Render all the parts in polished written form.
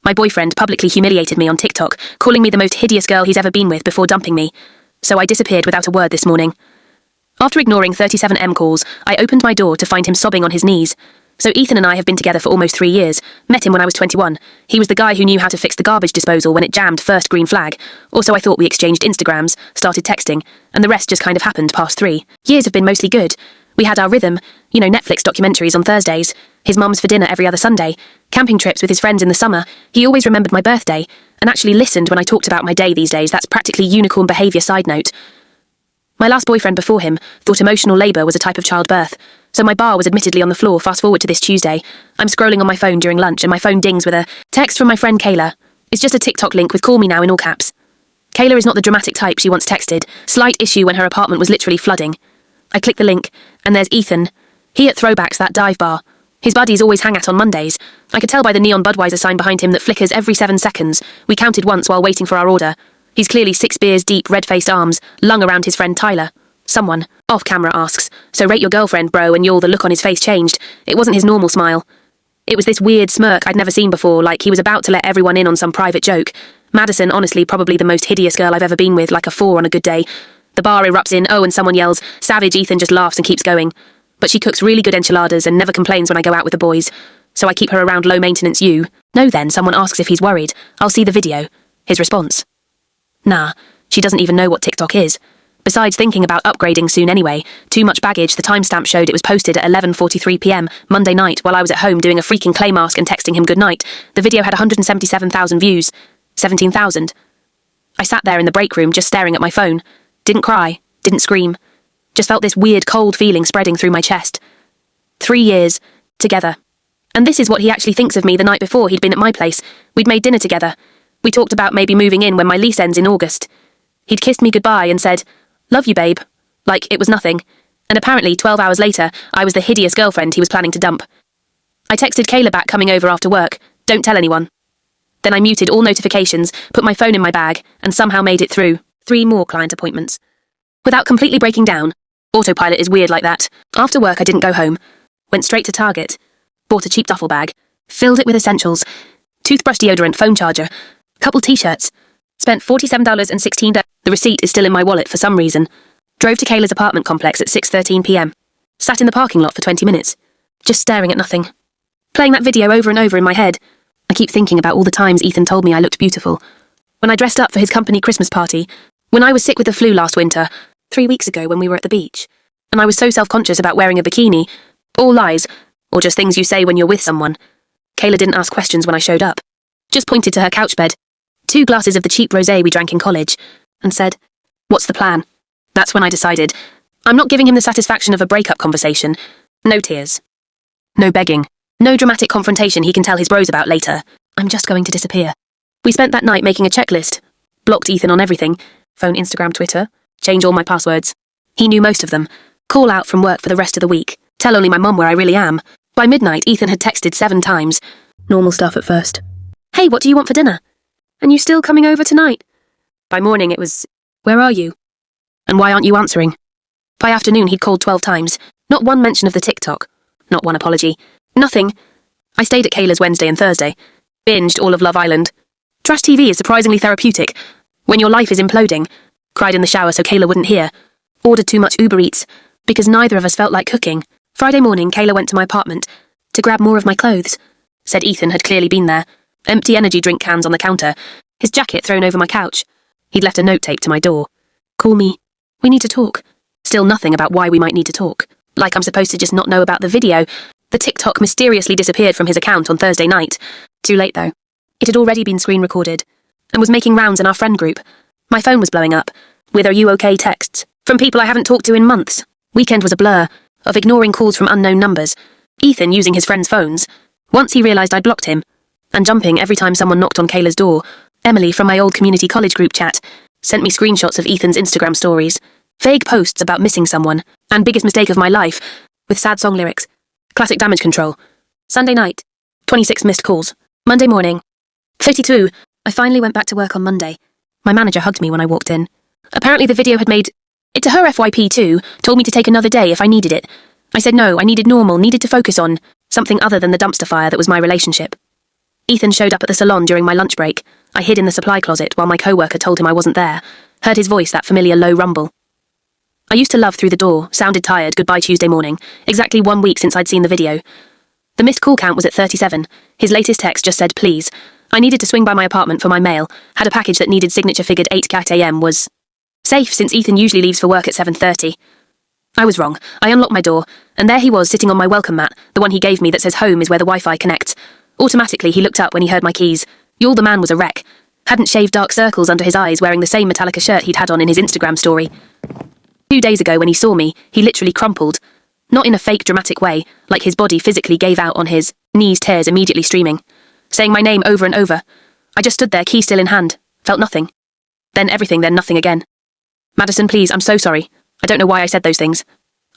My boyfriend publicly humiliated me on TikTok, calling me the most hideous girl he's ever been with before dumping me. So I disappeared without a word this morning. After ignoring 37M calls, I opened my door to find him sobbing on his knees. So Ethan and I have been together for almost 3 years. Met him when I was 21. He was the guy who knew how to fix the garbage disposal when it jammed, first green flag. Also, I thought we exchanged Instagrams, started texting, and the rest just kind of happened past 3. Years have been mostly good. We had our rhythm, Netflix documentaries on Thursdays, his mum's for dinner every other Sunday, camping trips with his friends in the summer. He always remembered my birthday, and actually listened when I talked about my day these days. That's practically unicorn behaviour. Side note. My last boyfriend before him thought emotional labour was a type of childbirth, so my bar was admittedly on the floor. Fast forward to this Tuesday. I'm scrolling on my phone during lunch and my phone dings with a text from my friend Kayla. It's just a TikTok link with "call me now" in all caps. Kayla is not the dramatic type she once texted. Slight issue when her apartment was literally flooding. I click the link, and there's Ethan. He at Throwbacks, that dive bar. His buddies always hang out on Mondays. I could tell by the neon Budweiser sign behind him that flickers every 7 seconds. We counted once while waiting for our order. He's clearly 6 beers deep, red-faced arms, lung around his friend Tyler. Someone, off camera, asks, "So rate your girlfriend, bro," and the look on his face changed. It wasn't his normal smile. It was this weird smirk I'd never seen before, like he was about to let everyone in on some private joke. Madison, honestly, probably the most hideous girl I've ever been with, like a 4 on a good day. The bar erupts in, and someone yells, "Savage." Ethan just laughs and keeps going. But she cooks really good enchiladas and never complains when I go out with the boys. So I keep her around low maintenance. No, then someone asks if he's worried. I'll see the video. His response: "Nah, she doesn't even know what TikTok is. Besides thinking about upgrading soon anyway. Too much baggage." The timestamp showed it was posted at 11:43 p.m. Monday night while I was at home doing a freaking clay mask and texting him goodnight. The video had 177,000 views. 17,000. I sat there in the break room just staring at my phone. Didn't cry, didn't scream. Just felt this weird cold feeling spreading through my chest. 3 years, together. And this is what he actually thinks of me. The night before, he'd been at my place. We'd made dinner together. We talked about maybe moving in when my lease ends in August. He'd kissed me goodbye and said, "Love you, babe." Like it was nothing. And apparently 12 hours later, I was the hideous girlfriend he was planning to dump. I texted Kayla back coming over after work, "Don't tell anyone." Then I muted all notifications, put my phone in my bag, and somehow made it through 3 more client appointments. Without completely breaking down. Autopilot is weird like that. After work, I didn't go home. Went straight to Target. Bought a cheap duffel bag. Filled it with essentials. Toothbrush, deodorant, phone charger. Couple t-shirts. Spent $47.16. The receipt is still in my wallet for some reason. Drove to Kayla's apartment complex at 6:13 p.m. Sat in the parking lot for 20 minutes. Just staring at nothing. Playing that video over and over in my head. I keep thinking about all the times Ethan told me I looked beautiful. When I dressed up for his company Christmas party. When I was sick with the flu last winter. 3 weeks ago when we were at the beach. And I was so self-conscious about wearing a bikini. All lies. Or just things you say when you're with someone. Kayla didn't ask questions when I showed up. Just pointed to her couch bed. 2 glasses of the cheap rosé we drank in college. And said, "What's the plan?" That's when I decided. I'm not giving him the satisfaction of a breakup conversation. No tears. No begging. No dramatic confrontation he can tell his bros about later. I'm just going to disappear. We spent that night making a checklist. Blocked Ethan on everything. Phone, Instagram, Twitter. Change all my passwords. He knew most of them. Call out from work for the rest of the week. Tell only my mum where I really am. By midnight, Ethan had texted 7 times. Normal stuff at first. "Hey, what do you want for dinner? And you still coming over tonight?" By morning it was, "Where are you? And why aren't you answering?" By afternoon he'd called 12 times. Not one mention of the TikTok. Not one apology. Nothing. I stayed at Kayla's Wednesday and Thursday. Binged all of Love Island. Trash TV is surprisingly therapeutic. When your life is imploding. Cried in the shower so Kayla wouldn't hear. Ordered too much Uber Eats. Because neither of us felt like cooking. Friday morning, Kayla went to my apartment. To grab more of my clothes. Said Ethan had clearly been there. Empty energy drink cans on the counter. His jacket thrown over my couch. He'd left a note taped to my door. "Call me. We need to talk." Still nothing about why we might need to talk. Like I'm supposed to just not know about the video. The TikTok mysteriously disappeared from his account on Thursday night. Too late though. It had already been screen recorded. And was making rounds in our friend group. My phone was blowing up, with "Are you okay?" texts, from people I haven't talked to in months. Weekend was a blur, of ignoring calls from unknown numbers. Ethan using his friends' phones. Once he realised I'd blocked him. And jumping every time someone knocked on Kayla's door. Emily from my old community college group chat sent me screenshots of Ethan's Instagram stories. Vague posts about missing someone. And biggest mistake of my life, with sad song lyrics. Classic Damage Control. Sunday night. 26 missed calls. Monday morning. 32. I finally went back to work on Monday. My manager hugged me when I walked in. Apparently the video had made it to her FYP too, told me to take another day if I needed it. I said no, I needed normal, needed to focus on something other than the dumpster fire that was my relationship. Ethan showed up at the salon during my lunch break. I hid in the supply closet while my co-worker told him I wasn't there. Heard his voice, that familiar low rumble. I used to love Through the Door, sounded tired, goodbye Tuesday morning. Exactly 1 week since I'd seen the video. The missed call count was at 37. His latest text just said, please. I needed to swing by my apartment for my mail. Had a package that needed signature figured 8 AM was safe since Ethan usually leaves for work at 7:30. I was wrong. I unlocked my door, and there he was sitting on my welcome mat, the one he gave me that says home is where the Wi-Fi connects. Automatically, he looked up when he heard my keys. Y'all, the man was a wreck. Hadn't shaved dark circles under his eyes, wearing the same Metallica shirt he'd had on in his Instagram story. 2 days ago when he saw me, he literally crumpled. Not in a fake dramatic way, like his body physically gave out on his knees, tears immediately streaming. Saying my name over and over. I just stood there, key still in hand. Felt nothing. Then everything, then nothing again. Madison, please, I'm so sorry. I don't know why I said those things.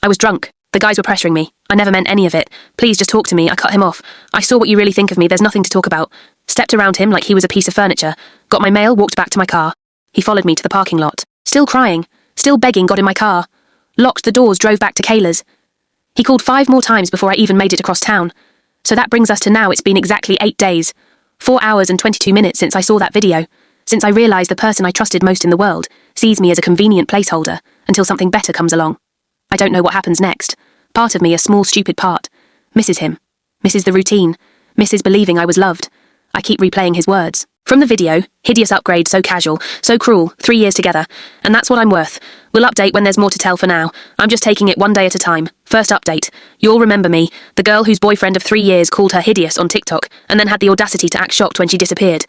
I was drunk. The guys were pressuring me. I never meant any of it. Please just talk to me. I cut him off. I saw what you really think of me. There's nothing to talk about. Stepped around him like he was a piece of furniture. Got my mail, walked back to my car. He followed me to the parking lot. Still crying. Still begging, got in my car. Locked the doors, drove back to Kayla's. He called 5 more times before I even made it across town. So that brings us to now. It's been exactly 8 days. 4 hours and 22 minutes since I saw that video. Since I realised the person I trusted most in the world sees me as a convenient placeholder until something better comes along. I don't know what happens next. Part of me, a small stupid part, misses him. Misses the routine. Misses believing I was loved. I keep replaying his words. From the video, hideous upgrade, so casual, so cruel, 3 years together. And that's what I'm worth. We'll update when there's more to tell for now. I'm just taking it one day at a time. First update. You'll remember me, the girl whose boyfriend of 3 years called her hideous on TikTok and then had the audacity to act shocked when she disappeared.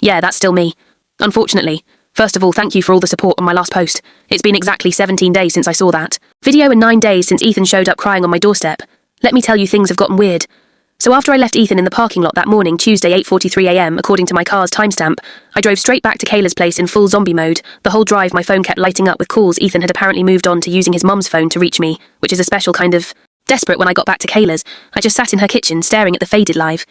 Yeah, that's still me. Unfortunately. First of all, thank you for all the support on my last post. It's been exactly 17 days since I saw that. Video and 9 days since Ethan showed up crying on my doorstep. Let me tell you, things have gotten weird. So after I left Ethan in the parking lot that morning, Tuesday 8:43 AM, according to my car's timestamp, I drove straight back to Kayla's place in full zombie mode. The whole drive my phone kept lighting up with calls. Ethan had apparently moved on to using his mum's phone to reach me, which is a special kind of desperate. When I got back to Kayla's, I just sat in her kitchen staring at the faded live.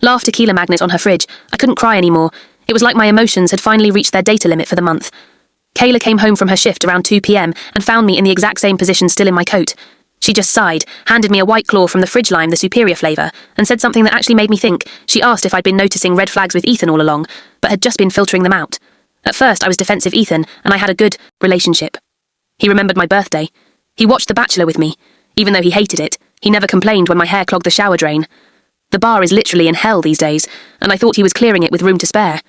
Laugh tequila magnet on her fridge. I couldn't cry anymore. It was like my emotions had finally reached their data limit for the month. Kayla came home from her shift around 2 PM and found me in the exact same position, still in my coat. She just sighed, handed me a White Claw from the fridge lime, the superior flavour, and said something that actually made me think. She asked if I'd been noticing red flags with Ethan all along, but had just been filtering them out. At first I was defensive Ethan, and I had a good relationship. He remembered my birthday. He watched The Bachelor with me. Even though he hated it, he never complained when my hair clogged the shower drain. The bar is literally in hell these days, and I thought he was clearing it with room to spare.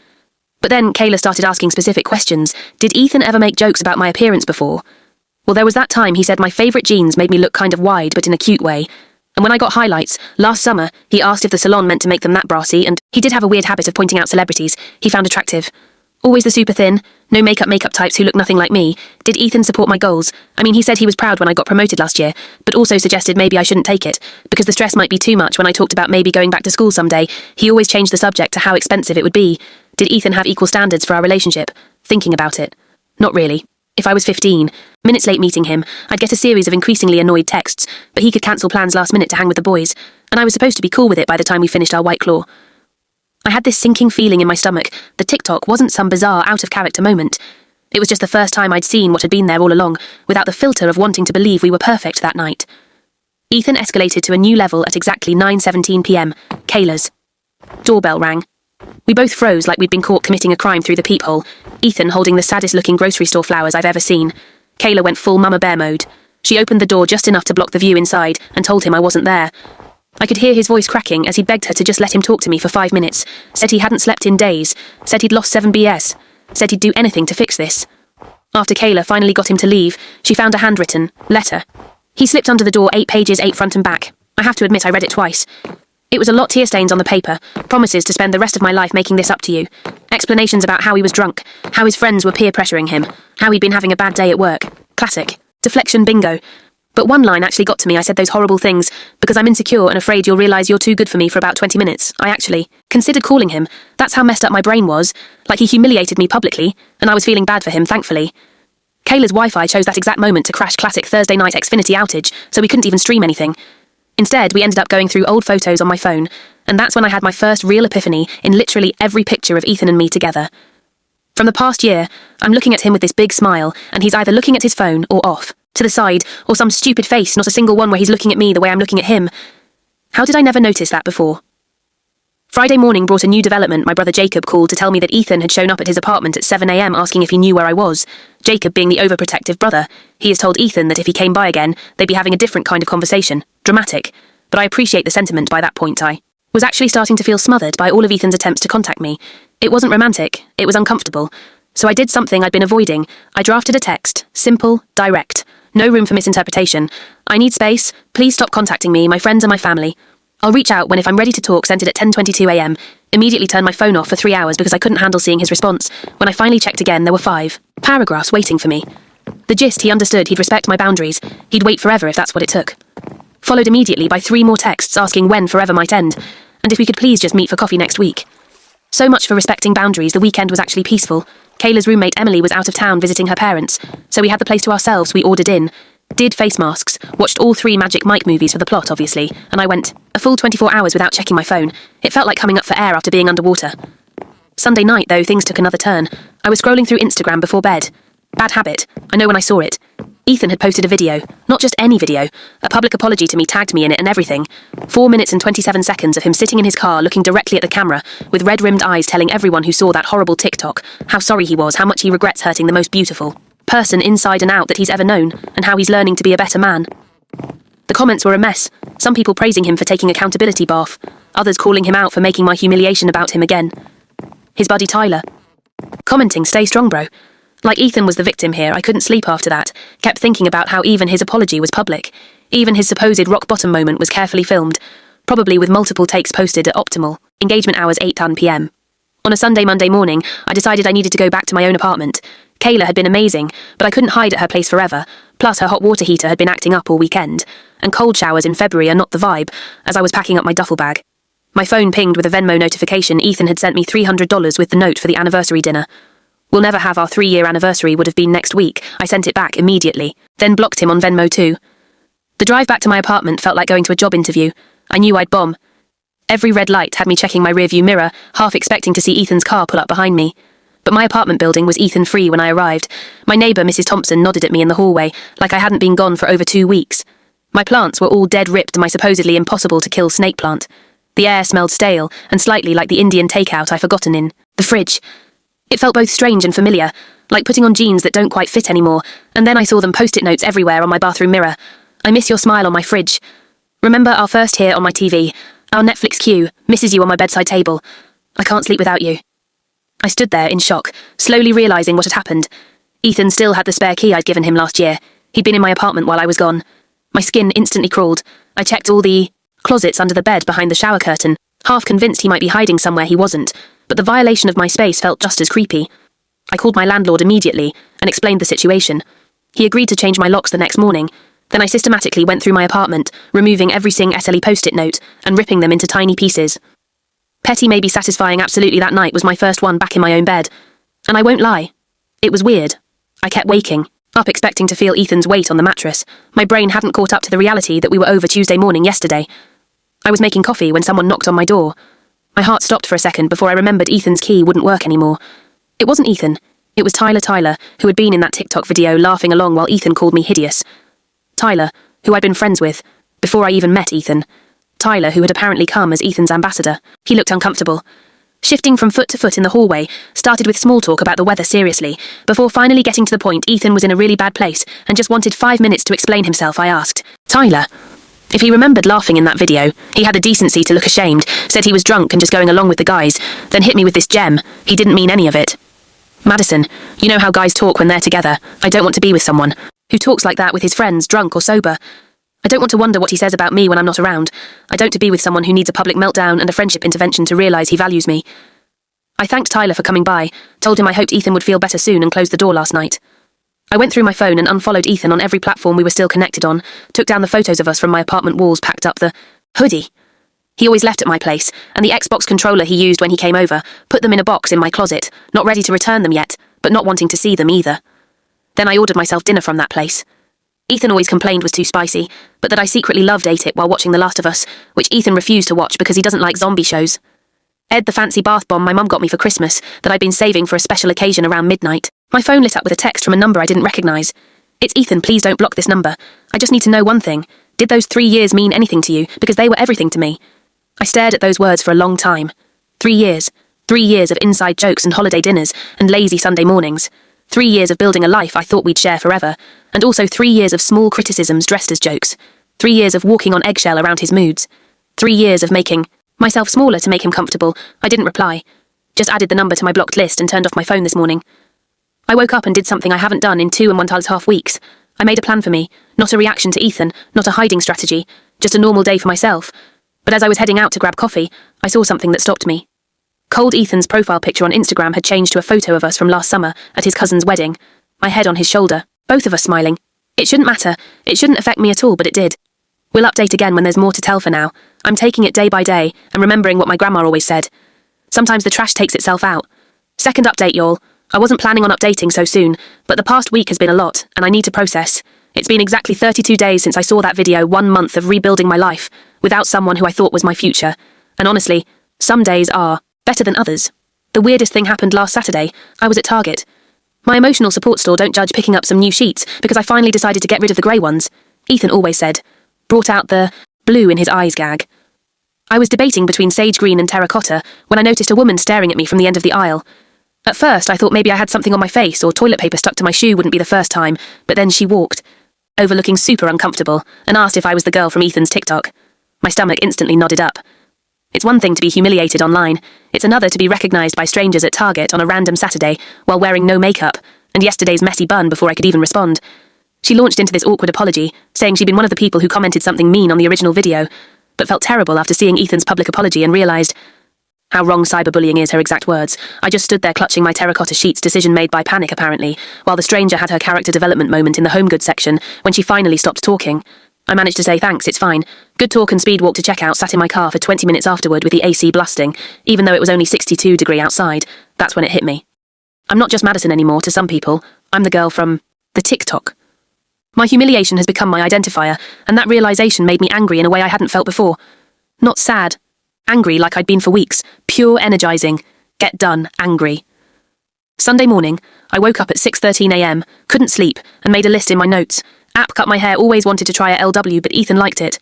But then Kayla started asking specific questions. Did Ethan ever make jokes about my appearance before? Well, there was that time he said my favourite jeans made me look kind of wide, but in a cute way. And when I got highlights, last summer, he asked if the salon meant to make them that brassy, and he did have a weird habit of pointing out celebrities he found attractive. Always the super thin, no makeup types who look nothing like me. Did Ethan support my goals? I mean, he said he was proud when I got promoted last year, but also suggested maybe I shouldn't take it, because the stress might be too much. When I talked about maybe going back to school someday, he always changed the subject to how expensive it would be. Did Ethan have equal standards for our relationship? Thinking about it. Not really. If I was 15, minutes late meeting him, I'd get a series of increasingly annoyed texts, but he could cancel plans last minute to hang with the boys, and I was supposed to be cool with it by the time we finished our White Claw. I had this sinking feeling in my stomach. The TikTok wasn't some bizarre, out-of-character moment. It was just the first time I'd seen what had been there all along, without the filter of wanting to believe we were perfect that night. Ethan escalated to a new level at exactly 9:17 PM. Kayla's doorbell rang. We both froze like we'd been caught committing a crime through the peephole, Ethan holding the saddest-looking grocery store flowers I've ever seen. Kayla went full Mama Bear mode. She opened the door just enough to block the view inside and told him I wasn't there. I could hear his voice cracking as he begged her to just let him talk to me for 5 minutes, said he hadn't slept in days, said he'd lost 7 BS, said he'd do anything to fix this. After Kayla finally got him to leave, she found a handwritten letter. He slipped under the door, 8 pages, 8 front and back. I have to admit I read it twice. It was a lot, tear stains on the paper, promises to spend the rest of my life making this up to you, explanations about how he was drunk, how his friends were peer pressuring him, how he'd been having a bad day at work. Classic. Deflection bingo. But one line actually got to me. I said those horrible things because I'm insecure and afraid you'll realise you're too good for me for about 20 minutes. I actually considered calling him. That's how messed up my brain was. Like he humiliated me publicly, and I was feeling bad for him, thankfully. Kayla's Wi-Fi chose that exact moment to crash classic Thursday night Xfinity outage, so we couldn't even stream anything. Instead, we ended up going through old photos on my phone, and that's when I had my first real epiphany in literally every picture of Ethan and me together. From the past year, I'm looking at him with this big smile, and he's either looking at his phone or off, to the side, or some stupid face, not a single one where he's looking at me the way I'm looking at him. How did I never notice that before? Friday morning brought a new development. My brother Jacob called to tell me that Ethan had shown up at his apartment at 7 a.m. asking if he knew where I was. Jacob being the overprotective brother, he has told Ethan that if he came by again, they'd be having a different kind of conversation. Dramatic. But I appreciate the sentiment by that point. I was actually starting to feel smothered by all of Ethan's attempts to contact me. It wasn't romantic, it was uncomfortable. So I did something I'd been avoiding. I drafted a text, simple, direct. No room for misinterpretation. I need space. Please stop contacting me, my friends and my family. I'll reach out when if I'm ready to talk, sent it at 10:22 a.m. Immediately turned my phone off for 3 hours because I couldn't handle seeing his response. When I finally checked again, there were 5 paragraphs waiting for me. The gist, he understood he'd respect my boundaries. He'd wait forever if that's what it took. Followed immediately by 3 more texts asking when forever might end, and if we could please just meet for coffee next week. So much for respecting boundaries. The weekend was actually peaceful. Kayla's roommate Emily was out of town visiting her parents, so we had the place to ourselves. We ordered in, did face masks, watched all 3 Magic Mike movies for the plot, obviously, and I went a full 24 hours without checking my phone. It felt like coming up for air after being underwater. Sunday night, though, things took another turn. I was scrolling through Instagram before bed. Bad habit. I know when I saw it. Ethan had posted a video, not just any video, a public apology to me, tagged me in it and everything. 4 minutes and 27 seconds of him sitting in his car looking directly at the camera, with red-rimmed eyes telling everyone who saw that horrible TikTok how sorry he was, how much he regrets hurting the most beautiful person inside and out that he's ever known, and how he's learning to be a better man. The comments were a mess, some people praising him for taking accountability bath, others calling him out for making my humiliation about him again. His buddy Tyler commenting, "Stay strong, bro." Like Ethan was the victim here, I couldn't sleep after that, kept thinking about how even his apology was public. Even his supposed rock-bottom moment was carefully filmed, probably with multiple takes posted at optimal engagement hours 8:10 p.m. On a Monday morning, I decided I needed to go back to my own apartment. Kayla had been amazing, but I couldn't hide at her place forever, plus her hot water heater had been acting up all weekend, and cold showers in February are not the vibe, as I was packing up my duffel bag. My phone pinged with a Venmo notification. Ethan had sent me $300 with the note for the anniversary dinner. We'll never have our 3-year anniversary, would have been next week. I sent it back immediately, then blocked him on Venmo too. The drive back to my apartment felt like going to a job interview. I knew I'd bomb. Every red light had me checking my rearview mirror, half expecting to see Ethan's car pull up behind me. But my apartment building was Ethan-free when I arrived. My neighbour, Mrs. Thompson, nodded at me in the hallway, like I hadn't been gone for over 2 weeks. My plants were all dead ripped, my supposedly impossible-to-kill snake plant. The air smelled stale, and slightly like the Indian takeout I'd forgotten in the fridge. It felt both strange and familiar, like putting on jeans that don't quite fit anymore, and then I saw them post-it notes everywhere on my bathroom mirror. "I miss your smile on my fridge. Remember our first here on my TV. Our Netflix queue. Misses you on my bedside table. I can't sleep without you." I stood there in shock, slowly realising what had happened. Ethan still had the spare key I'd given him last year. He'd been in my apartment while I was gone. My skin instantly crawled. I checked all the closets under the bed behind the shower curtain, half convinced he might be hiding somewhere he wasn't, but the violation of my space felt just as creepy. I called my landlord immediately and explained the situation. He agreed to change my locks the next morning. Then I systematically went through my apartment, removing every SLE post-it note and ripping them into tiny pieces. Petty, maybe satisfying, absolutely that night was my first one back in my own bed. And I won't lie, it was weird. I kept waking, up expecting to feel Ethan's weight on the mattress. My brain hadn't caught up to the reality that we were over Tuesday morning yesterday. I was making coffee when someone knocked on my door. My heart stopped for a second before I remembered Ethan's key wouldn't work anymore. It wasn't Ethan, it was Tyler, who had been in that TikTok video laughing along while Ethan called me hideous. Tyler, who I'd been friends with, before I even met Ethan. Tyler, who had apparently come as Ethan's ambassador. He looked uncomfortable. Shifting from foot to foot in the hallway, started with small talk about the weather seriously, before finally getting to the point Ethan was in a really bad place and just wanted 5 minutes to explain himself. I asked Tyler if he remembered laughing in that video. He had the decency to look ashamed, said he was drunk and just going along with the guys, then hit me with this gem. He didn't mean any of it. "Madison, you know how guys talk when they're together. I don't want to be with someone who talks like that with his friends, drunk or sober. I don't want to wonder what he says about me when I'm not around. I don't want to be with someone who needs a public meltdown and a friendship intervention to realise he values me." I thanked Tyler for coming by, told him I hoped Ethan would feel better soon, and closed the door last night. I went through my phone and unfollowed Ethan on every platform we were still connected on, took down the photos of us from my apartment walls, packed up the hoodie he always left at my place, and the Xbox controller he used when he came over, put them in a box in my closet, not ready to return them yet, but not wanting to see them either. Then I ordered myself dinner from that place. Ethan always complained was too spicy, but that I secretly loved ate it while watching The Last of Us, which Ethan refused to watch because he doesn't like zombie shows. Ed the fancy bath bomb my mum got me for Christmas, that I'd been saving for a special occasion around midnight. My phone lit up with a text from a number I didn't recognise. "It's Ethan, please don't block this number. I just need to know one thing. Did those 3 years mean anything to you? Because they were everything to me." I stared at those words for a long time. 3 years. 3 years of inside jokes and holiday dinners and lazy Sunday mornings. 3 years of building a life I thought we'd share forever, and also 3 years of small criticisms dressed as jokes. 3 years of walking on eggshell around his moods. 3 years of making myself smaller to make him comfortable. I didn't reply. Just added the number to my blocked list and turned off my phone this morning. I woke up and did something I haven't done in 2.5 weeks. I made a plan for me, not a reaction to Ethan, not a hiding strategy, just a normal day for myself. But as I was heading out to grab coffee, I saw something that stopped me. Cold Ethan's profile picture on Instagram had changed to a photo of us from last summer at his cousin's wedding, my head on his shoulder, both of us smiling. It shouldn't matter, it shouldn't affect me at all, but it did. We'll update again when there's more to tell for now. I'm taking it day by day and remembering what my grandma always said. Sometimes the trash takes itself out. Second update, y'all. I wasn't planning on updating so soon, but the past week has been a lot, and I need to process. It's been exactly 32 days since I saw that video, 1 month of rebuilding my life, without someone who I thought was my future. And honestly, some days are better than others. The weirdest thing happened last Saturday. I was at Target. My emotional support store don't judge picking up some new sheets because I finally decided to get rid of the grey ones. Ethan always said. Brought out the blue in his eyes gag. I was debating between sage green and terracotta when I noticed a woman staring at me from the end of the aisle. At first, I thought maybe I had something on my face or toilet paper stuck to my shoe wouldn't be the first time, but then she walked, overlooking super uncomfortable, and asked if I was the girl from Ethan's TikTok. My stomach instantly nodded up. It's one thing to be humiliated online. It's another to be recognised by strangers at Target on a random Saturday while wearing no makeup and yesterday's messy bun before I could even respond. She launched into this awkward apology, saying she'd been one of the people who commented something mean on the original video, but felt terrible after seeing Ethan's public apology and realised how wrong cyberbullying is, her exact words. I just stood there clutching my terracotta sheets, decision made by panic apparently, while the stranger had her character development moment in the home goods section when she finally stopped talking. I managed to say thanks, it's fine. Good talk and speed walk to checkout, sat in my car for 20 minutes afterward with the AC blasting, even though it was only 62 outside. That's when it hit me. I'm not just Madison anymore to some people. I'm the girl from the TikTok. My humiliation has become my identifier, and that realisation made me angry in a way I hadn't felt before. Not sad. Angry like I'd been for weeks. Pure energising. Get done, angry. Sunday morning, I woke up at 6:13 a.m, couldn't sleep, and made a list in my notes. App cut my hair, always wanted to try a LW, but Ethan liked it.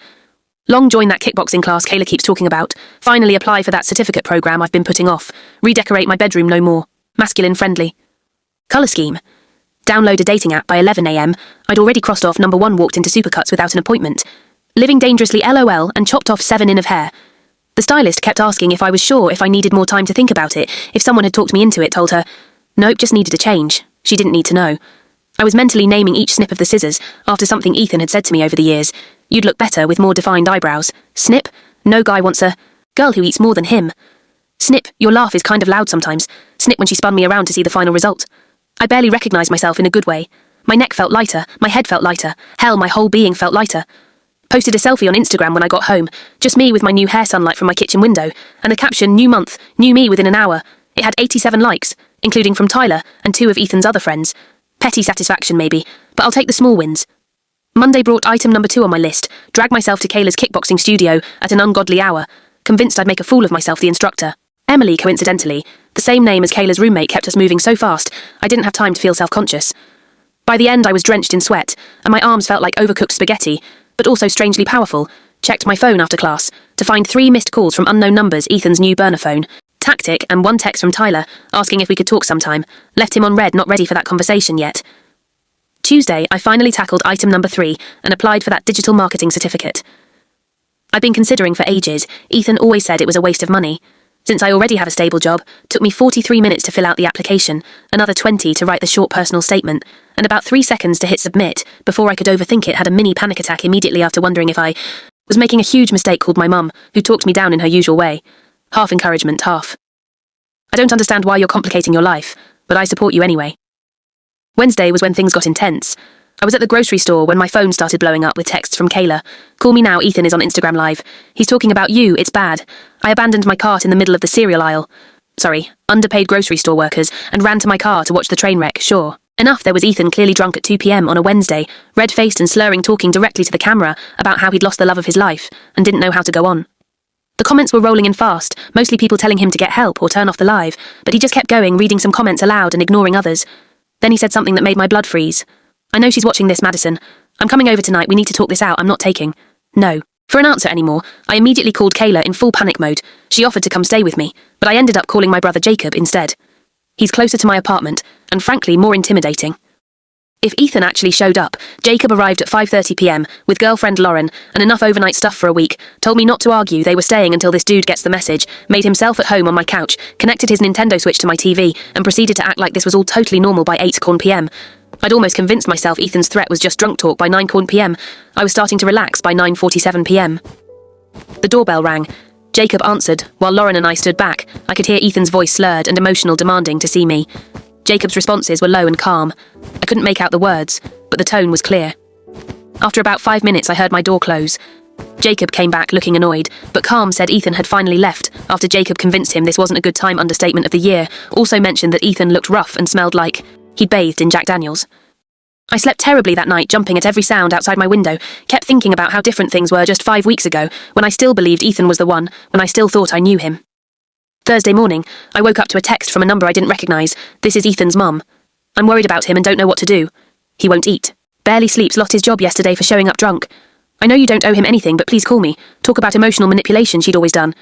Long join that kickboxing class Kayla keeps talking about. Finally apply for that certificate programme I've been putting off. Redecorate my bedroom no more. Masculine friendly. Colour scheme. Download a dating app by 11 a.m. I'd already crossed off number 1 walked into Supercuts without an appointment. Living dangerously LOL and chopped off 7 in of hair. The stylist kept asking if I was sure if I needed more time to think about it, if someone had talked me into it, told her, nope, just needed a change. She didn't need to know. I was mentally naming each snip of the scissors after something Ethan had said to me over the years. You'd look better with more defined eyebrows. Snip, no guy wants a girl who eats more than him. Snip, your laugh is kind of loud sometimes. Snip when she spun me around to see the final result. I barely recognised myself in a good way. My neck felt lighter, my head felt lighter, hell, my whole being felt lighter. Posted a selfie on Instagram when I got home, just me with my new hair sunlight from my kitchen window, and the caption, new month, new me within an hour. It had 87 likes, including from Tyler and 2 of Ethan's other friends. Petty satisfaction maybe, but I'll take the small wins. Monday brought item number 2 on my list, dragged myself to Kayla's kickboxing studio at an ungodly hour, convinced I'd make a fool of myself, the instructor. Emily, coincidentally, the same name as Kayla's roommate, kept us moving so fast, I didn't have time to feel self-conscious. By the end I was drenched in sweat, and my arms felt like overcooked spaghetti, but also strangely powerful. Checked my phone after class, to find 3 missed calls from unknown numbers, Ethan's new burner phone, tactic, and 1 text from Tyler, asking if we could talk sometime. Left him on red, not ready for that conversation yet. Tuesday, I finally tackled item number 3, and applied for that digital marketing certificate. I'd been considering for ages. Ethan always said it was a waste of money. Since I already have a stable job, took me 43 minutes to fill out the application, another 20 to write the short personal statement, and about 3 seconds to hit submit before I could overthink it. Had a mini panic attack immediately after wondering if I was making a huge mistake, called my mum, who talked me down in her usual way. Half encouragement, half. I don't understand why you're complicating your life, but I support you anyway. Wednesday was when things got intense. I was at the grocery store when my phone started blowing up with texts from Kayla. Call me now, Ethan is on Instagram Live. He's talking about you, it's bad. I abandoned my cart in the middle of the cereal aisle. Sorry, underpaid grocery store workers, and ran to my car to watch the train wreck, sure. Enough, there was Ethan clearly drunk at 2 p.m. on a Wednesday, red-faced and slurring, talking directly to the camera about how he'd lost the love of his life, and didn't know how to go on. The comments were rolling in fast, mostly people telling him to get help or turn off the live, but he just kept going, reading some comments aloud and ignoring others. Then he said something that made my blood freeze. I know she's watching this, Madison. I'm coming over tonight, we need to talk this out, I'm not taking. No. For an answer anymore, I immediately called Kayla in full panic mode. She offered to come stay with me, but I ended up calling my brother Jacob instead. He's closer to my apartment, and frankly more intimidating. If Ethan actually showed up, Jacob arrived at 5:30 p.m. with girlfriend Lauren and enough overnight stuff for a week, told me not to argue they were staying until this dude gets the message, made himself at home on my couch, connected his Nintendo Switch to my TV, and proceeded to act like this was all totally normal by 8 p.m. I'd almost convinced myself Ethan's threat was just drunk talk by 9 p.m. I was starting to relax by 9:47 p.m. The doorbell rang. Jacob answered, while Lauren and I stood back. I could hear Ethan's voice slurred and emotional, demanding to see me. Jacob's responses were low and calm. I couldn't make out the words, but the tone was clear. After about 5 minutes, I heard my door close. Jacob came back looking annoyed, but calm, said Ethan had finally left, after Jacob convinced him this wasn't a good time understatement of the year, also mentioned that Ethan looked rough and smelled like he'd bathed in Jack Daniels. I slept terribly that night, jumping at every sound outside my window, kept thinking about how different things were just 5 weeks ago, when I still believed Ethan was the one, when I still thought I knew him. Thursday morning, I woke up to a text from a number I didn't recognise. This is Ethan's mum. I'm worried about him and don't know what to do. He won't eat. Barely sleeps, lost his job yesterday for showing up drunk. I know you don't owe him anything, but please call me. Talk about emotional manipulation she'd always done.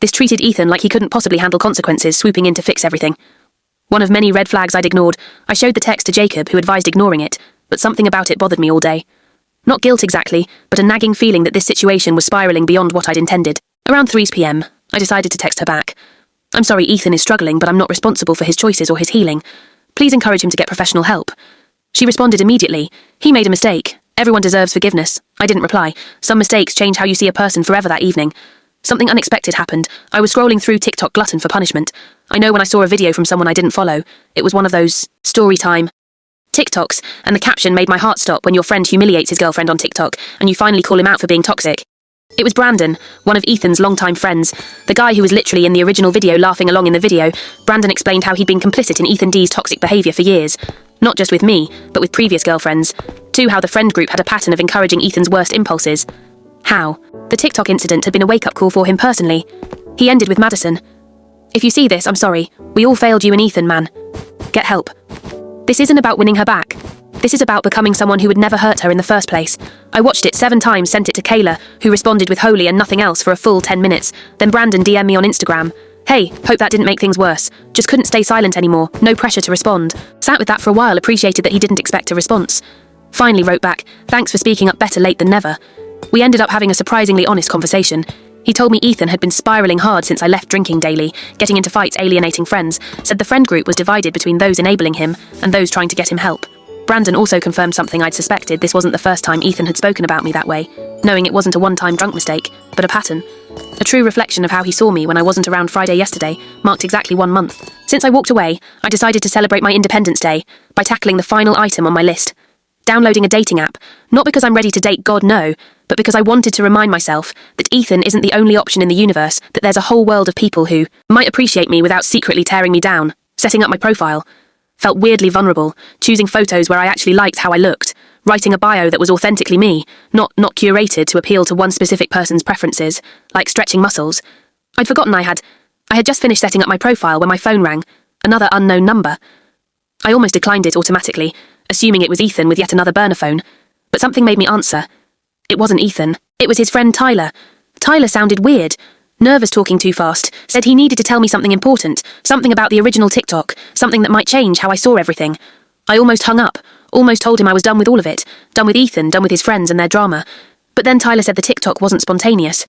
This treated Ethan like he couldn't possibly handle consequences, swooping in to fix everything. One of many red flags I'd ignored. I showed the text to Jacob, who advised ignoring it, but something about it bothered me all day. Not guilt exactly, but a nagging feeling that this situation was spiralling beyond what I'd intended. Around 3 p.m, I decided to text her back. I'm sorry Ethan is struggling, but I'm not responsible for his choices or his healing. Please encourage him to get professional help. She responded immediately. He made a mistake. Everyone deserves forgiveness. I didn't reply. Some mistakes change how you see a person forever that evening. Something unexpected happened. I was scrolling through TikTok glutton for punishment. I know when I saw a video from someone I didn't follow. It was one of those storytime TikToks, and the caption made my heart stop when your friend humiliates his girlfriend on TikTok, and you finally call him out for being toxic. It was Brandon, one of Ethan's longtime friends, the guy who was literally in the original video laughing along in the video. Brandon explained how he'd been complicit in Ethan D's toxic behaviour for years. Not just with me, but with previous girlfriends. Too, how the friend group had a pattern of encouraging Ethan's worst impulses. How? The TikTok incident had been a wake-up call for him personally. He ended with Madison. If you see this, I'm sorry. We all failed you and Ethan, man. Get help. This isn't about winning her back. This is about becoming someone who would never hurt her in the first place. I watched it 7 times, sent it to Kayla, who responded with holy and nothing else for a full 10 minutes. Then Brandon DM'd me on Instagram. Hey, hope that didn't make things worse. Just couldn't stay silent anymore, no pressure to respond. Sat with that for a while, appreciated that he didn't expect a response. Finally wrote back, thanks for speaking up, better late than never. We ended up having a surprisingly honest conversation. He told me Ethan had been spiralling hard since I left drinking daily, getting into fights, alienating friends, said the friend group was divided between those enabling him and those trying to get him help. Brandon also confirmed something I'd suspected. This wasn't the first time Ethan had spoken about me that way, knowing it wasn't a one-time drunk mistake, but a pattern. A true reflection of how he saw me when I wasn't around Friday yesterday, marked exactly 1 month. Since I walked away, I decided to celebrate my Independence Day by tackling the final item on my list. Downloading a dating app, not because I'm ready to date, God no, but because I wanted to remind myself that Ethan isn't the only option in the universe, that there's a whole world of people who might appreciate me without secretly tearing me down. Setting up my profile. Felt weirdly vulnerable, choosing photos where I actually liked how I looked, writing a bio that was authentically me, not curated to appeal to one specific person's preferences, like stretching muscles. I'd forgotten I had just finished setting up my profile when my phone rang, another unknown number. I almost declined it automatically, assuming it was Ethan with yet another burner phone, but something made me answer. It wasn't Ethan, it was his friend Tyler. Tyler sounded weird. Nervous, talking too fast, said he needed to tell me something important, something about the original TikTok, something that might change how I saw everything. I almost hung up, almost told him I was done with all of it, done with Ethan, done with his friends and their drama. But then Tyler said the TikTok wasn't spontaneous.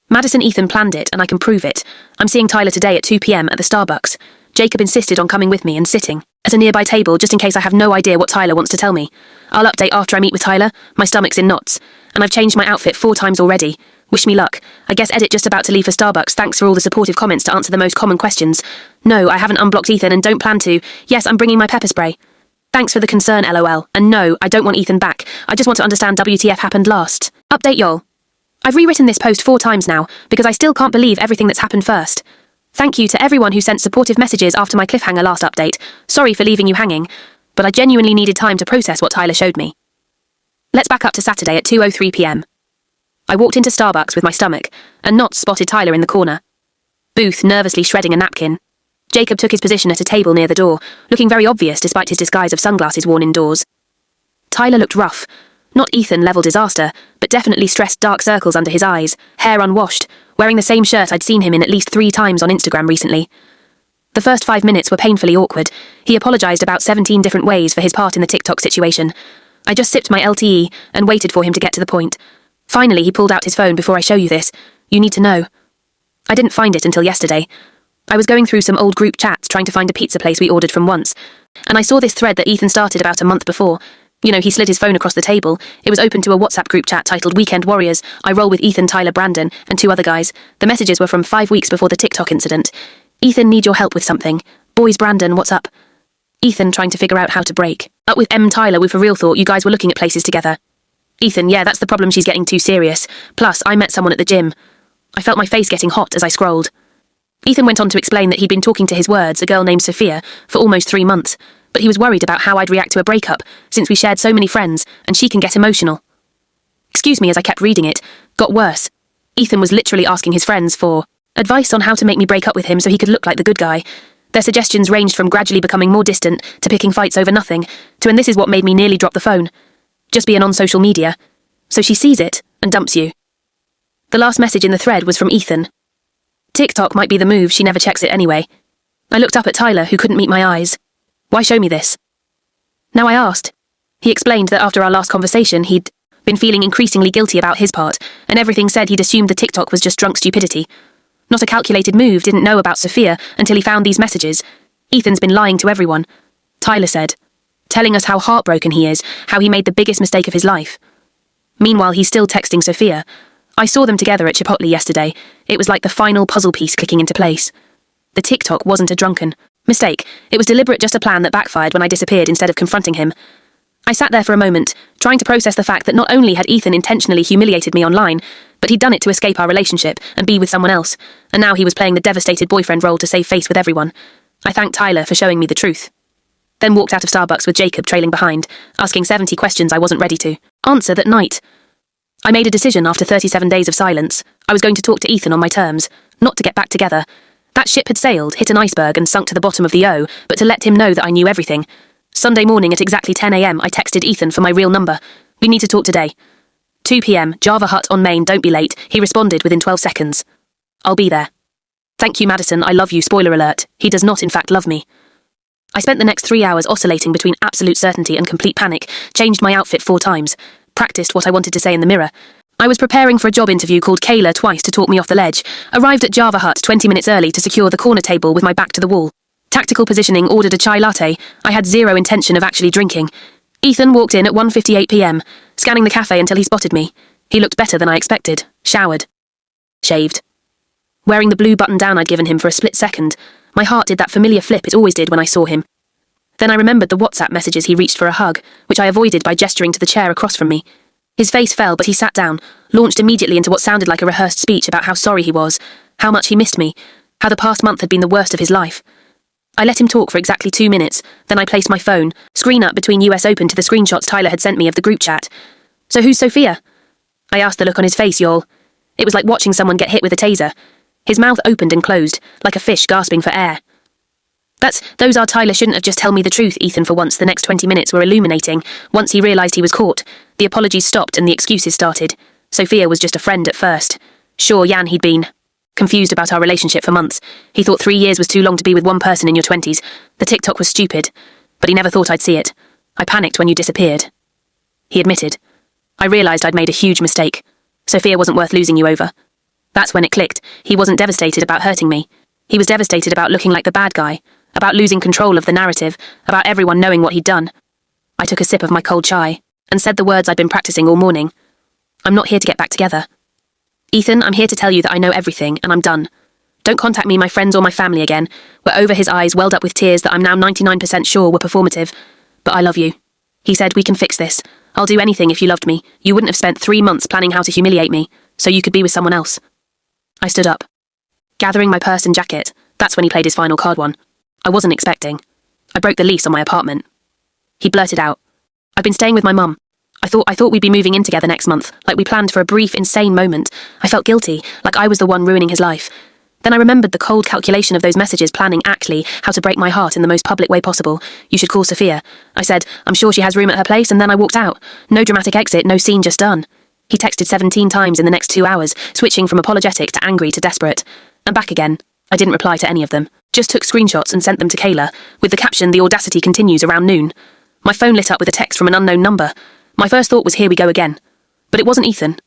Madison Ethan planned it, and I can prove it. I'm seeing Tyler today at 2 p.m. at the Starbucks. Jacob insisted on coming with me and sitting at a nearby table just in case I have no idea what Tyler wants to tell me. I'll update after I meet with Tyler. My stomach's in knots, and I've changed my outfit 4 times already. Wish me luck. I guess edit just about to leave for Starbucks. Thanks for all the supportive comments to answer the most common questions. No, I haven't unblocked Ethan and don't plan to. Yes, I'm bringing my pepper spray. Thanks for the concern, LOL. And no, I don't want Ethan back. I just want to understand WTF happened last. Update y'all. I've rewritten this post 4 times now because I still can't believe everything that's happened first. Thank you to everyone who sent supportive messages after my cliffhanger last update. Sorry for leaving you hanging, but I genuinely needed time to process what Tyler showed me. Let's back up to Saturday at 2:03 p.m. I walked into Starbucks with my stomach, and Knots spotted Tyler in the corner. Booth nervously shredding a napkin. Jacob took his position at a table near the door, looking very obvious despite his disguise of sunglasses worn indoors. Tyler looked rough, Not Ethan-level disaster, but definitely stressed dark circles under his eyes, hair unwashed, wearing the same shirt I'd seen him in at least 3 times on Instagram recently. The first 5 minutes were painfully awkward. He apologised about 17 different ways for his part in the TikTok situation. I just sipped my LTE and waited for him to get to the point. Finally, he pulled out his phone. Before I show you this, you need to know. I didn't find it until yesterday. I was going through some old group chats trying to find a pizza place we ordered from once, and I saw this thread that Ethan started about a month before. You know, he slid his phone across the table. It was open to a WhatsApp group chat titled Weekend Warriors. I roll with Ethan, Tyler, Brandon, and 2 other guys. The messages were from 5 weeks before the TikTok incident. Ethan, need your help with something. Boys, Brandon, what's up? Ethan, trying to figure out how to break up with Tyler. We for real thought you guys were looking at places together. Ethan, yeah, that's the problem, she's getting too serious. Plus, I met someone at the gym. I felt my face getting hot as I scrolled. Ethan went on to explain that he'd been talking to his words, a girl named Sophia, for almost 3 months. But he was worried about how I'd react to a breakup, since we shared so many friends, and she can get emotional. Excuse me as I kept reading it. Got worse. Ethan was literally asking his friends for advice on how to make me break up with him so he could look like the good guy. Their suggestions ranged from gradually becoming more distant, to picking fights over nothing, to and this is what made me nearly drop the phone. Just being on social media. So she sees it, and dumps you. The last message in the thread was from Ethan. TikTok might be the move, she never checks it anyway. I looked up at Tyler, who couldn't meet my eyes. Why show me this? Now I asked. He explained that after our last conversation, he'd been feeling increasingly guilty about his part, and everything said he'd assumed the TikTok was just drunk stupidity. Not a calculated move, didn't know about Sophia until he found these messages. Ethan's been lying to everyone, Tyler said, telling us how heartbroken he is, how he made the biggest mistake of his life. Meanwhile, he's still texting Sophia. I saw them together at Chipotle yesterday. It was like the final puzzle piece clicking into place. The TikTok wasn't a drunken mistake. It was deliberate, just a plan that backfired when I disappeared instead of confronting him. I sat there for a moment, trying to process the fact that not only had Ethan intentionally humiliated me online, but he'd done it to escape our relationship and be with someone else, and now he was playing the devastated boyfriend role to save face with everyone. I thanked Tyler for showing me the truth. Then walked out of Starbucks with Jacob trailing behind, asking 70 questions I wasn't ready to answer that night. I made a decision after 37 days of silence. I was going to talk to Ethan on my terms, not to get back together. That ship had sailed, hit an iceberg and sunk to the bottom of the O, but to let him know that I knew everything. Sunday morning at exactly 10 a.m, I texted Ethan for my real number. We need to talk today. 2 p.m, Java Hut on Main, don't be late. He responded within 12 seconds. I'll be there. Thank you, Madison, I love you, spoiler alert. He does not in fact love me. I spent the next 3 hours oscillating between absolute certainty and complete panic, changed my outfit 4 times, practiced what I wanted to say in the mirror. I was preparing for a job interview, called Kayla twice to talk me off the ledge, arrived at Java Hut 20 minutes early to secure the corner table with my back to the wall. Tactical positioning, ordered a chai latte. I had zero intention of actually drinking. Ethan walked in at 1:58 p.m, scanning the cafe until he spotted me. He looked better than I expected. Showered. Shaved. Wearing the blue button-down I'd given him for a split second, my heart did that familiar flip it always did when I saw him. Then I remembered the WhatsApp messages he reached for a hug, which I avoided by gesturing to the chair across from me. His face fell, but he sat down, launched immediately into what sounded like a rehearsed speech about how sorry he was, how much he missed me, how the past month had been the worst of his life. I let him talk for exactly 2 minutes, then I placed my phone, screen up between US Open to the screenshots Tyler had sent me of the group chat. So who's Sophia? I asked, the look on his face, y'all. It was like watching someone get hit with a taser. His mouth opened and closed, like a fish gasping for air. Those are Tyler shouldn't have just tell me the truth, Ethan, for once. The next 20 minutes were illuminating. Once he realised he was caught, the apologies stopped and the excuses started. Sophia was just a friend at first. Sure, Jan, he'd been confused about our relationship for months. He thought 3 years was too long to be with one person in your 20s. The TikTok was stupid, but he never thought I'd see it. I panicked when you disappeared. He admitted. I realised I'd made a huge mistake. Sophia wasn't worth losing you over. That's when it clicked. He wasn't devastated about hurting me. He was devastated about looking like the bad guy, about losing control of the narrative, about everyone knowing what he'd done. I took a sip of my cold chai, and said the words I'd been practicing all morning. I'm not here to get back together. Ethan, I'm here to tell you that I know everything, and I'm done. Don't contact me, my friends, or my family again. Were over his eyes welled up with tears that I'm now 99% sure were performative. But I love you. He said, we can fix this. I'll do anything if you loved me. You wouldn't have spent 3 months planning how to humiliate me, so you could be with someone else. I stood up, gathering my purse and jacket. That's when he played his final card one. I wasn't expecting. I broke the lease on my apartment. He blurted out, I've been staying with my mum. I thought we'd be moving in together next month, like we planned for a brief, insane moment. I felt guilty, like I was the one ruining his life. Then I remembered the cold calculation of those messages planning actually how to break my heart in the most public way possible. You should call Sophia. I said, I'm sure she has room at her place, and then I walked out. No dramatic exit, no scene, just done. He texted 17 times in the next 2 hours, switching from apologetic to angry to desperate. And back again. I didn't reply to any of them. Just took screenshots and sent them to Kayla, with the caption, "The audacity continues," around noon. My phone lit up with a text from an unknown number. My first thought was, here we go again. But it wasn't Ethan.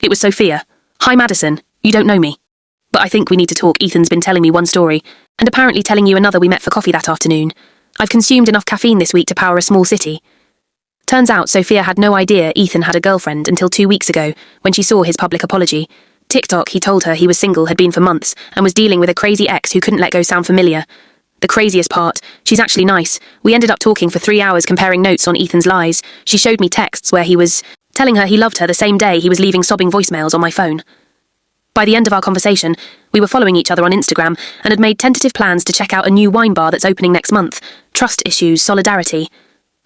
It was Sophia. Hi Madison, you don't know me. But I think we need to talk. Ethan's been telling me one story, and apparently telling you another. We met for coffee that afternoon. I've consumed enough caffeine this week to power a small city. Turns out Sophia had no idea Ethan had a girlfriend until 2 weeks ago, when she saw his public apology. TikTok, he told her he was single, had been for months, and was dealing with a crazy ex who couldn't let go sound familiar. The craziest part, she's actually nice. We ended up talking for 3 hours comparing notes on Ethan's lies. She showed me texts where he was telling her he loved her the same day he was leaving sobbing voicemails on my phone. By the end of our conversation, we were following each other on Instagram and had made tentative plans to check out a new wine bar that's opening next month. Trust issues, solidarity.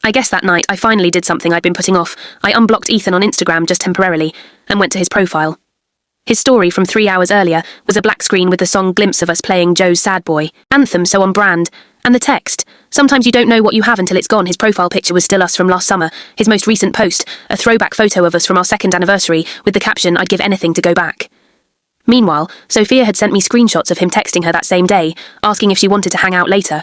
I guess that night I finally did something I'd been putting off. I unblocked Ethan on Instagram just temporarily and went to his profile. His story from 3 hours earlier was a black screen with the song Glimpse of Us playing Joe's Sad Boy. Anthem so on brand. And the text. Sometimes you don't know what you have until it's gone. His profile picture was still us from last summer. His most recent post, a throwback photo of us from our 2nd anniversary with the caption, "I'd give anything to go back." Meanwhile, Sophia had sent me screenshots of him texting her that same day, asking if she wanted to hang out later.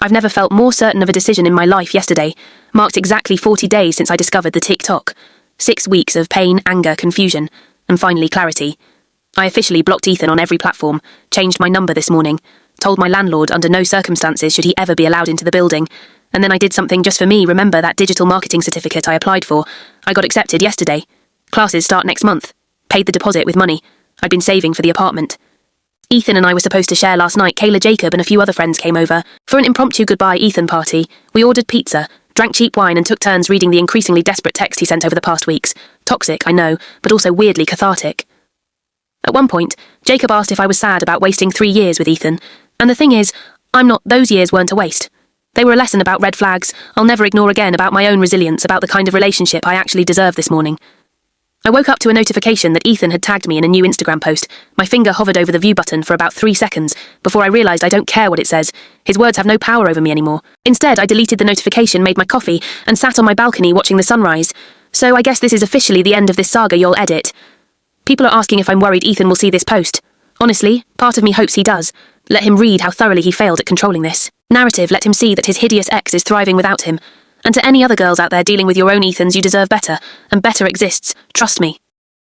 I've never felt more certain of a decision in my life. Yesterday marked exactly 40 days since I discovered the TikTok. 6 weeks of pain, anger, confusion, and finally clarity. I officially blocked Ethan on every platform, changed my number this morning, told my landlord under no circumstances should he ever be allowed into the building, and then I did something just for me. Remember that digital marketing certificate I applied for? I got accepted yesterday. Classes start next month. Paid the deposit with money I'd been saving for the apartment. Ethan and I were supposed to share last night. Kayla, Jacob and a few other friends came over for an impromptu goodbye Ethan party. We ordered pizza, drank cheap wine and took turns reading the increasingly desperate text he sent over the past weeks. Toxic, I know, but also weirdly cathartic. At one point, Jacob asked if I was sad about wasting 3 years with Ethan, and the thing is, I'm not. Those years weren't a waste. They were a lesson about red flags I'll never ignore again, about my own resilience, about the kind of relationship I actually deserve this morning. I woke up to a notification that Ethan had tagged me in a new Instagram post. My finger hovered over the view button for about 3 seconds before I realised I don't care what it says. His words have no power over me anymore. Instead, I deleted the notification, made my coffee, and sat on my balcony watching the sunrise. So I guess this is officially the end of this saga you'll edit. People are asking if I'm worried Ethan will see this post. Honestly, part of me hopes he does. Let him read how thoroughly he failed at controlling this narrative. Let him see that his hideous ex is thriving without him. And to any other girls out there dealing with your own Ethans, you deserve better, and better exists. Trust me.